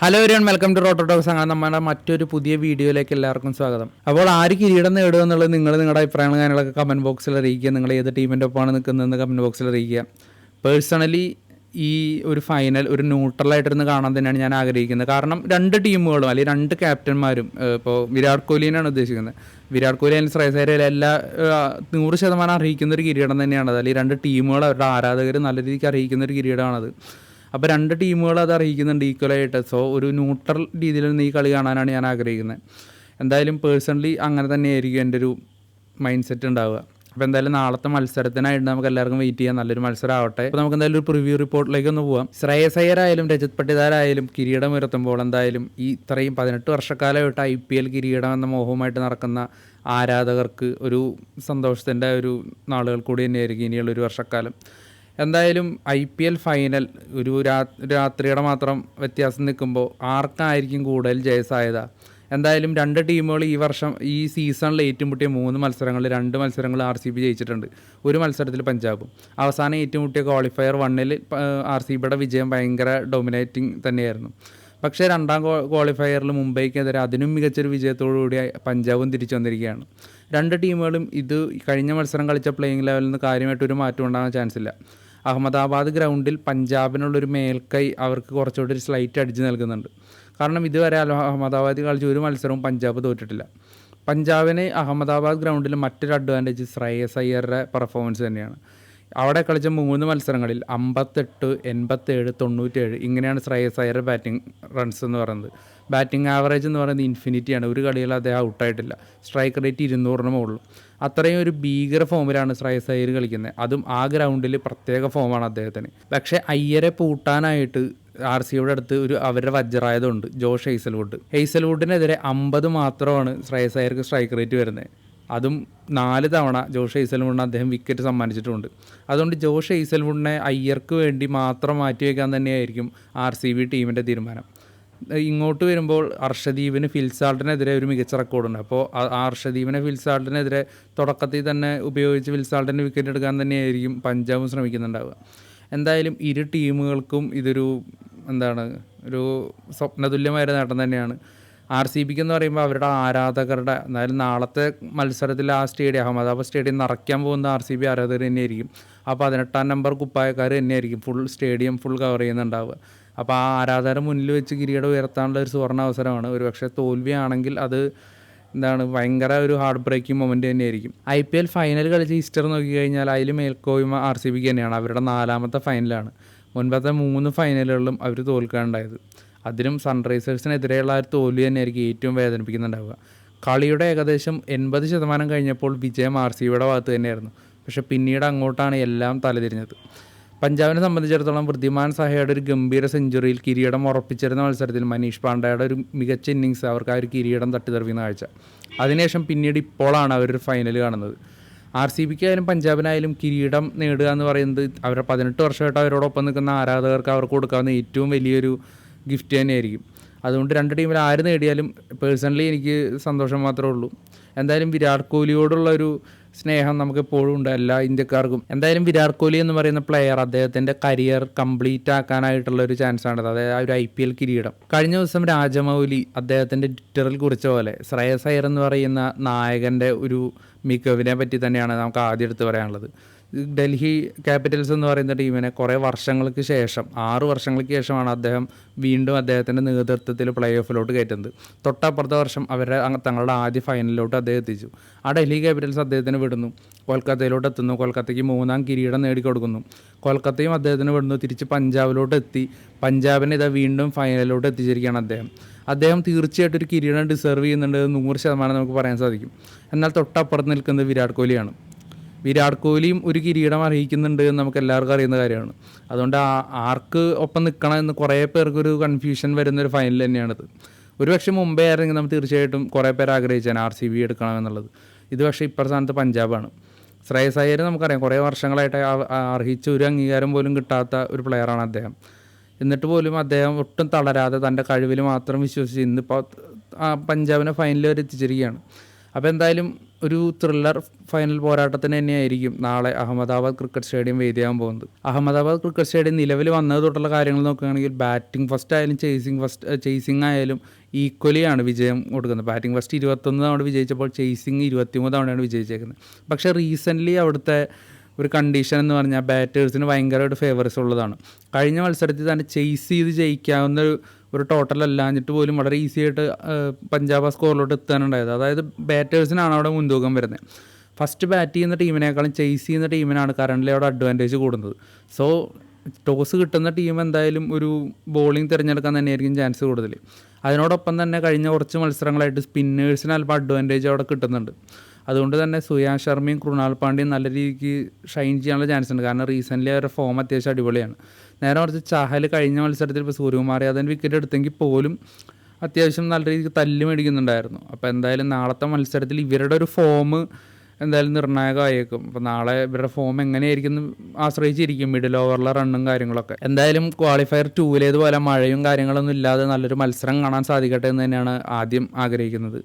Hello everyone, welcome to roto talks. അങ്ങനെ നമ്മുടെ മറ്റൊരു പുതിയ വീഡിയോയിലേക്ക് എല്ലാവർക്കും സ്വാഗതം. അപ്പോൾ ആര് കിരീടം നേടുക എന്നുള്ളത് നിങ്ങളുടെ അഭിപ്രായങ്ങൾ കാര്യങ്ങളൊക്കെ കമൻറ്റ് ബോക്സിൽ അറിയിക്കുക. നിങ്ങൾ ഏത് ടീമിൻ്റെ ഒപ്പമാണ് നിൽക്കുന്നതെന്ന് കമൻറ്റ് ബോക്സിൽ അറിയിക്കുക. പേഴ്സണലി ഈ ഒരു ഫൈനൽ ഒരു ന്യൂട്രലായിട്ടിരുന്ന് കാണാൻ തന്നെയാണ് ഞാൻ ആഗ്രഹിക്കുന്നത്. കാരണം രണ്ട് ടീമുകളും അല്ലെങ്കിൽ രണ്ട് ക്യാപ്റ്റന്മാരും, ഇപ്പോൾ വിരാട് കോഹ്ലിനാണ് ഉദ്ദേശിക്കുന്നത്. വിരാട് കോഹ്ലി അല്ലെങ്കിൽ ശ്രേയസ് അയ്യർ എല്ലാ 100% അർഹിക്കുന്ന ഒരു കിരീടം തന്നെയാണത്. അല്ലെങ്കിൽ രണ്ട് ടീമുകൾ അവരുടെ ആരാധകർ നല്ല രീതിക്ക് അർഹിക്കുന്ന ഒരു കിരീടമാണത്. അപ്പോൾ രണ്ട് ടീമുകൾ അത് അറിയിക്കുന്നുണ്ട് ഈക്വലായിട്ട്. സോ ഒരു ന്യൂട്രൽ രീതിയിൽ നിന്ന് ഈ കളി കാണാനാണ് ഞാൻ ആഗ്രഹിക്കുന്നത്. എന്തായാലും പേഴ്സണലി അങ്ങനെ തന്നെയായിരിക്കും എൻ്റെ ഒരു മൈൻഡ് സെറ്റ് ഉണ്ടാവുക. അപ്പോൾ എന്തായാലും നാളത്തെ മത്സരത്തിനായിട്ട് നമുക്ക് എല്ലാവർക്കും വെയിറ്റ് ചെയ്യാം. നല്ലൊരു മത്സരം ആവട്ടെ. അപ്പോൾ നമുക്ക് എന്തായാലും ഒരു പ്രിവ്യൂ റിപ്പോർട്ടിലേക്ക് ഒന്ന് പോകാം. ശ്രേയസ് അയ്യർ ആയാലും രജത് പട്ടിദാർ ആയാലും കിരീടം ഉയർത്തുമ്പോൾ എന്തായാലും ഈ ഇത്രയും 18 വർഷക്കാലമായിട്ട് IPL കിരീടം എന്ന മോഹവുമായിട്ട് നടക്കുന്ന ആരാധകർക്ക് ഒരു സന്തോഷത്തിൻ്റെ ഒരു നാളുകൾ കൂടി തന്നെയായിരിക്കും ഇനിയുള്ളൊരു വർഷക്കാലം. എന്തായാലും IPL ഫൈനൽ ഒരു രാത്രിയുടെ മാത്രം വ്യത്യാസം നിൽക്കുമ്പോൾ ആർക്കായിരിക്കും കൂടുതൽ ജയസാധ്യത? എന്തായാലും രണ്ട് ടീമുകൾ ഈ സീസണിൽ ഏറ്റുമുട്ടിയ 3 മത്സരങ്ങളിൽ 2 മത്സരങ്ങൾ RCB ജയിച്ചിട്ടുണ്ട്. ഒരു മത്സരത്തിൽ പഞ്ചാബും. അവസാനം ഏറ്റുമുട്ടിയ ക്വാളിഫയർ 1-ൽ RCBയുടെ വിജയം ഭയങ്കര ഡൊമിനേറ്റിംഗ് തന്നെയായിരുന്നു. പക്ഷേ രണ്ടാം ക്വാളിഫയറിൽ മുംബൈക്കെതിരെ അതിനും മികച്ചൊരു വിജയത്തോടുകൂടി പഞ്ചാബും തിരിച്ചു വന്നിരിക്കുകയാണ്. രണ്ട് ടീമുകളും ഇത് കഴിഞ്ഞ മത്സരം കളിച്ച പ്ലേയിങ് ലെവലിൽ നിന്ന് കാര്യമായിട്ടൊരു മാറ്റം ഉണ്ടാകാൻ ചാൻസ് ഇല്ല. അഹമ്മദാബാദ് ഗ്രൗണ്ടിൽ പഞ്ചാബിനുള്ളൊരു മേൽക്കൈ അവർക്ക് കുറച്ചുകൂടി ഒരു സ്ലൈറ്റ് അടിച്ച് നൽകുന്നുണ്ട്. കാരണം ഇതുവരെ അഹമ്മദാബാദ് കളിച്ച ഒരു മത്സരവും പഞ്ചാബ് തോറ്റിട്ടില്ല. പഞ്ചാബിന് അഹമ്മദാബാദ് ഗ്രൗണ്ടിൽ മറ്റൊരു അഡ്വാൻറ്റേജ് ശ്രേയസ് അയ്യരുടെ പെർഫോമൻസ് തന്നെയാണ്. അവിടെ കളിച്ച 3 മത്സരങ്ങളിൽ 58, 87, 97 ഇങ്ങനെയാണ് ശ്രേയസ് അയ്യരുടെ ബാറ്റിംഗ് റൺസ് എന്ന് പറയുന്നത്. ബാറ്റിംഗ് ആവറേജ് എന്ന് പറയുന്നത് ഇൻഫിനിറ്റിയാണ്. ഒരു കളിയിൽ അദ്ദേഹം ഔട്ടായിട്ടില്ല. സ്ട്രൈക്ക് റേറ്റ് 200-ന് മുകളിലും. അത്രയും ഒരു ഭീകര ഫോമിലാണ് ശ്രേയസ് അയ്യർ കളിക്കുന്നത്. അതും ആ ഗ്രൗണ്ടിൽ പ്രത്യേക ഫോമാണ് അദ്ദേഹത്തിന്. പക്ഷേ അയ്യരെ പൂട്ടാനായിട്ട് RCBയുടെ അടുത്ത് അവരുടെ വജ്രായതുണ്ട്, ജോഷ് ഹെയ്സൽവുഡിനെതിരെ 50 മാത്രമാണ് ശ്രേയസ് അയ്യർക്ക് സ്ട്രൈക്ക് റേറ്റ് വരുന്നത്. അതും 4 തവണ ജോഷ് ഹെയ്സൽവുഡിന് അദ്ദേഹം വിക്കറ്റ് സമ്മാനിച്ചിട്ടുണ്ട്. അതുകൊണ്ട് ജോഷ് ഹെയ്സൽവുഡിനെ അയ്യർക്ക് വേണ്ടി മാത്രം മാറ്റിവെക്കാൻ തന്നെയായിരിക്കും RCB ടീമിൻ്റെ തീരുമാനം. ഇങ്ങോട്ട് വരുമ്പോൾ അർഷദീപിന് ഫിൽസാൾട്ടിനെതിരെ ഒരു മികച്ച റെക്കോർഡുണ്ട്. അപ്പോൾ അർഷദീപിനെ ഫിൽസാൾട്ടിനെതിരെ തുടക്കത്തിൽ തന്നെ ഉപയോഗിച്ച് ഫിൽസാൾട്ടിന് വിക്കറ്റ് എടുക്കാൻ തന്നെയായിരിക്കും പഞ്ചാബും ശ്രമിക്കുന്നുണ്ടാവുക. എന്തായാലും ഇരു ടീമുകൾക്കും ഇതൊരു ഒരു സ്വപ്നതുല്യമായ നേട്ടം തന്നെയാണ്. RCBക്ക് എന്ന് പറയുമ്പോൾ അവരുടെ ആരാധകരുടെ, എന്നാലും നാളത്തെ മത്സരത്തിൽ ആ അഹമ്മദാബാദ് സ്റ്റേഡിയം നിറയ്ക്കാൻ പോകുന്ന RCB ആരാധകർ തന്നെയായിരിക്കും. ആ 18-ാം നമ്പർ കുപ്പായക്കാർ തന്നെയായിരിക്കും സ്റ്റേഡിയം ഫുൾ കവർ ചെയ്യുന്നുണ്ടാവുക. അപ്പോൾ ആ ആരാധകരെ മുന്നിൽ വെച്ച് കിരീടം ഉയർത്താനുള്ള ഒരു സുവർണ്ണ അവസരമാണ്. ഒരു പക്ഷേ തോൽവിയാണെങ്കിൽ അത് ഭയങ്കര ഒരു ഹാർട്ട് ബ്രേക്കിംഗ് മൊമെൻ്റ് തന്നെയായിരിക്കും. IPL ഫൈനൽ കളിച്ച് ഹിസ്റ്ററി നോക്കിക്കഴിഞ്ഞാൽ അതിൽ മേൽക്കോയ്മ RCBക്ക് തന്നെയാണ്. അവരുടെ 4ാമത്തെ ഫൈനലാണ്. മുൻപത്തെ 3 ഫൈനലുകളിലും അവർ തോൽക്കാനുണ്ടായത്. അതിനും സൺറൈസേഴ്സിനെതിരെയുള്ള ഒരു തോൽവി തന്നെയായിരിക്കും ഏറ്റവും വേദനിപ്പിക്കുന്നുണ്ടാവുക. കളിയുടെ ഏകദേശം 80% കഴിഞ്ഞപ്പോൾ വിജയം RCBയുടെ ഭാഗത്ത് തന്നെയായിരുന്നു. പക്ഷേ പിന്നീട് അങ്ങോട്ടാണ് എല്ലാം തലതിരിഞ്ഞത്. പഞ്ചാബിനെ സംബന്ധിച്ചിടത്തോളം വൃദ്ധിമാൻ സാഹയുടെ ഒരു ഗംഭീര സെഞ്ചുറിയിൽ കിരീടം ഉറപ്പിച്ചിരുന്ന മത്സരത്തിൽ മനീഷ് പാണ്ഡെയുടെ ഒരു മികച്ച ഇന്നിങ്സ് അവർക്ക് ആ ഒരു കിരീടം തട്ടിത്തെറിക്കുന്ന കാഴ്ച. അതിനുശേഷം പിന്നീട് ഇപ്പോഴാണ് അവരൊരു ഫൈനൽ കാണുന്നത്. RCBക്കായാലും പഞ്ചാബിനായാലും കിരീടം നേടുക എന്ന് പറയുന്നത് അവരുടെ 18 വർഷമായിട്ട് അവരോടൊപ്പം നിൽക്കുന്ന ആരാധകർക്ക് അവർക്ക് കൊടുക്കാവുന്ന ഏറ്റവും വലിയൊരു ഗിഫ്റ്റ് തന്നെയായിരിക്കും. അതുകൊണ്ട് രണ്ട് ടീമിൽ ആര് നേടിയാലും പേഴ്സണലി എനിക്ക് സന്തോഷം മാത്രമേ ഉള്ളൂ. എന്തായാലും വിരാട് കോഹ്ലിയോടുള്ള ഒരു സ്നേഹം നമുക്ക് എപ്പോഴും ഉണ്ട് എല്ലാ ഇന്ത്യക്കാർക്കും. എന്തായാലും വിരാട് കോഹ്ലി എന്ന് പറയുന്ന പ്ലെയർ അദ്ദേഹത്തിൻ്റെ കരിയർ കംപ്ലീറ്റ് ആക്കാനായിട്ടുള്ള ഒരു ചാൻസാണ്. അതായത് ആ ഒരു IPL കിരീടം. കഴിഞ്ഞ ദിവസം രാജമൗലി അദ്ദേഹത്തിൻ്റെ ട്വിറ്ററിൽ കുറിച്ച പോലെ ശ്രേയസ് അയ്യർ എന്ന് പറയുന്ന നായകൻ്റെ ഒരു മികവിനെ പറ്റി തന്നെയാണ് നമുക്ക് ആദ്യം എടുത്ത് പറയാനുള്ളത്. ഡൽഹി ക്യാപിറ്റൽസ് എന്ന് പറയുന്ന ടീമിനെ കുറേ വർഷങ്ങൾക്ക് ശേഷം 6 വർഷങ്ങൾക്ക് ശേഷമാണ് അദ്ദേഹം വീണ്ടും അദ്ദേഹത്തിൻ്റെ നേതൃത്വത്തിൽ പ്ലേ ഓഫിലോട്ട് കയറ്റുന്നത്. തൊട്ടപ്പുറത്തെ വർഷം തങ്ങളുടെ ആദ്യ ഫൈനലിലോട്ട് അദ്ദേഹം എത്തിച്ചു. ആ ഡൽഹി ക്യാപിറ്റൽസ് അദ്ദേഹത്തിന് വിടുന്നു, കൊൽക്കത്തയിലോട്ട് എത്തുന്നു, കൊൽക്കത്തയ്ക്ക് 3ാം കിരീടം നേടിക്കൊടുക്കുന്നു. കൊൽക്കത്തയും അദ്ദേഹത്തിന് വിടുന്നു, തിരിച്ച് പഞ്ചാബിലോട്ട് എത്തി. പഞ്ചാബിനെ വീണ്ടും ഫൈനലിലോട്ട് എത്തിച്ചിരിക്കുകയാണ് അദ്ദേഹം തീർച്ചയായിട്ടും ഒരു കിരീടം ഡിസർവ് ചെയ്യുന്നുണ്ട് 100% നമുക്ക് പറയാൻ സാധിക്കും. എന്നാൽ തൊട്ടപ്പുറത്ത് നിൽക്കുന്നത് വിരാട് കോഹ്ലിയാണ്. വിരാട് കോഹ്ലിയും ഒരു കിരീടം അർഹിക്കുന്നുണ്ട് എന്ന് നമുക്ക് എല്ലാവർക്കും അറിയുന്ന കാര്യമാണ്. അതുകൊണ്ട് ആർക്ക് ഒപ്പം നിൽക്കണം എന്ന് കുറേ പേർക്കൊരു കൺഫ്യൂഷൻ വരുന്നൊരു ഫൈനൽ തന്നെയാണിത്. ഒരുപക്ഷെ മുമ്പേ ആയിരുന്നെങ്കിൽ നമുക്ക് തീർച്ചയായിട്ടും കുറേ പേർ ആഗ്രഹിച്ചാണ് RCB എടുക്കണമെന്നുള്ളത്. ഇത് പക്ഷേ ഇപ്പുറത്തെ സ്ഥാനത്ത് പഞ്ചാബാണ്. ശ്രേയസ് അയ്യർ നമുക്കറിയാം, കുറേ വർഷങ്ങളായിട്ട് അർഹിച്ച ഒരു അംഗീകാരം പോലും കിട്ടാത്ത ഒരു പ്ലെയറാണ് അദ്ദേഹം. എന്നിട്ട് പോലും അദ്ദേഹം ഒട്ടും തളരാതെ തൻ്റെ കഴിവിൽ മാത്രം വിശ്വസിച്ച് ഇന്നിപ്പോൾ പഞ്ചാബിനെ ഫൈനലിൽ വരെ എത്തിച്ചിരിക്കുകയാണ്. അപ്പോൾ എന്തായാലും ഒരു ത്രില്ലർ ഫൈനൽ പോരാട്ടത്തിന് തന്നെയായിരിക്കും നാളെ അഹമ്മദാബാദ് ക്രിക്കറ്റ് സ്റ്റേഡിയം വേദിയാകാൻ പോകുന്നത്. അഹമ്മദാബാദ് ക്രിക്കറ്റ് സ്റ്റേഡിയം നിലവിൽ വന്നത് തൊട്ടുള്ള കാര്യങ്ങൾ നോക്കുകയാണെങ്കിൽ ബാറ്റിംഗ് ഫസ്റ്റ് ആയാലും ചേസിങ് ആയാലും ഈക്വലിയാണ് വിജയം കൊടുക്കുന്നത്. ബാറ്റിംഗ് ഫസ്റ്റ് 21 തവണ വിജയിച്ചപ്പോൾ ചേസിങ് 23 തവണയാണ് വിജയിച്ചേക്കുന്നത്. പക്ഷേ റീസെൻ്റ്ലി അവിടുത്തെ ഒരു കണ്ടീഷൻ എന്ന് പറഞ്ഞാൽ ബാറ്റേഴ്സിന് ഭയങ്കരമായിട്ട് ഫേവേഴ്സ് ഉള്ളതാണ്. കഴിഞ്ഞ മത്സരത്തിൽ തന്നെ ചേസ് ചെയ്ത് ജയിക്കാവുന്ന ഒരു ടോട്ടൽ അല്ലാഞ്ഞിട്ട് പോലും വളരെ ഈസി ആയിട്ട് പഞ്ചാബ് ആ സ്കോറിലോട്ട് എത്താനുണ്ടായത്. അതായത് ബാറ്റേഴ്സിനാണ് അവിടെ മുൻതൂക്കം വരുന്നത്. ഫസ്റ്റ് ബാറ്റ് ചെയ്യുന്ന ടീമിനേക്കാളും ചേസ് ചെയ്യുന്ന ടീമിനാണ് കറൻ്റ് അവിടെ അഡ്വാൻറ്റേജ് കൂടുന്നത്. സോ ടോസ് കിട്ടുന്ന ടീം എന്തായാലും ഒരു ബോളിംഗ് തിരഞ്ഞെടുക്കാൻ തന്നെയായിരിക്കും ചാൻസ് കൂടുതൽ. അതിനോടൊപ്പം തന്നെ കഴിഞ്ഞ കുറച്ച് മത്സരങ്ങളായിട്ട് സ്പിന്നേഴ്സിന് അല്പം അഡ്വാൻറ്റേജ് അവിടെ കിട്ടുന്നുണ്ട്. അതുകൊണ്ട് തന്നെ സുയാൻ ശർമ്മയും കൃണാൽ പാണ്ഡ്യയും നല്ല രീതിക്ക് ഷൈൻ ചെയ്യാനുള്ള ചാൻസ് ഉണ്ട്. കാരണം റീസെൻ്റ്ലി അവരുടെ ഫോം അത്യാവശ്യം അടിപൊളിയാണ്. നേരെ മറിച്ച് ചഹൽ കഴിഞ്ഞ മത്സരത്തിൽ ഇപ്പോൾ സൂര്യകുമാർ യാദവിന് വിക്കറ്റ് എടുത്തെങ്കിൽ പോലും അത്യാവശ്യം നല്ല രീതിക്ക് തല്ല് മേടിക്കുന്നുണ്ടായിരുന്നു. അപ്പോൾ എന്തായാലും നാളത്തെ മത്സരത്തിൽ ഇവരുടെ ഒരു ഫോം എന്തായാലും നിർണായകമായേക്കും. അപ്പോൾ നാളെ ഇവരുടെ ഫോം എങ്ങനെയായിരിക്കും ആശ്രയിച്ചിരിക്കും മിഡിൽ ഓവറിലെ റണ്ണും കാര്യങ്ങളൊക്കെ. എന്തായാലും ക്വാളിഫയർ 2-ലേതുപോലെ മഴയും കാര്യങ്ങളൊന്നും ഇല്ലാതെ നല്ലൊരു മത്സരം കാണാൻ സാധിക്കട്ടെ എന്ന് തന്നെയാണ് ആദ്യം ആഗ്രഹിക്കുന്നത്.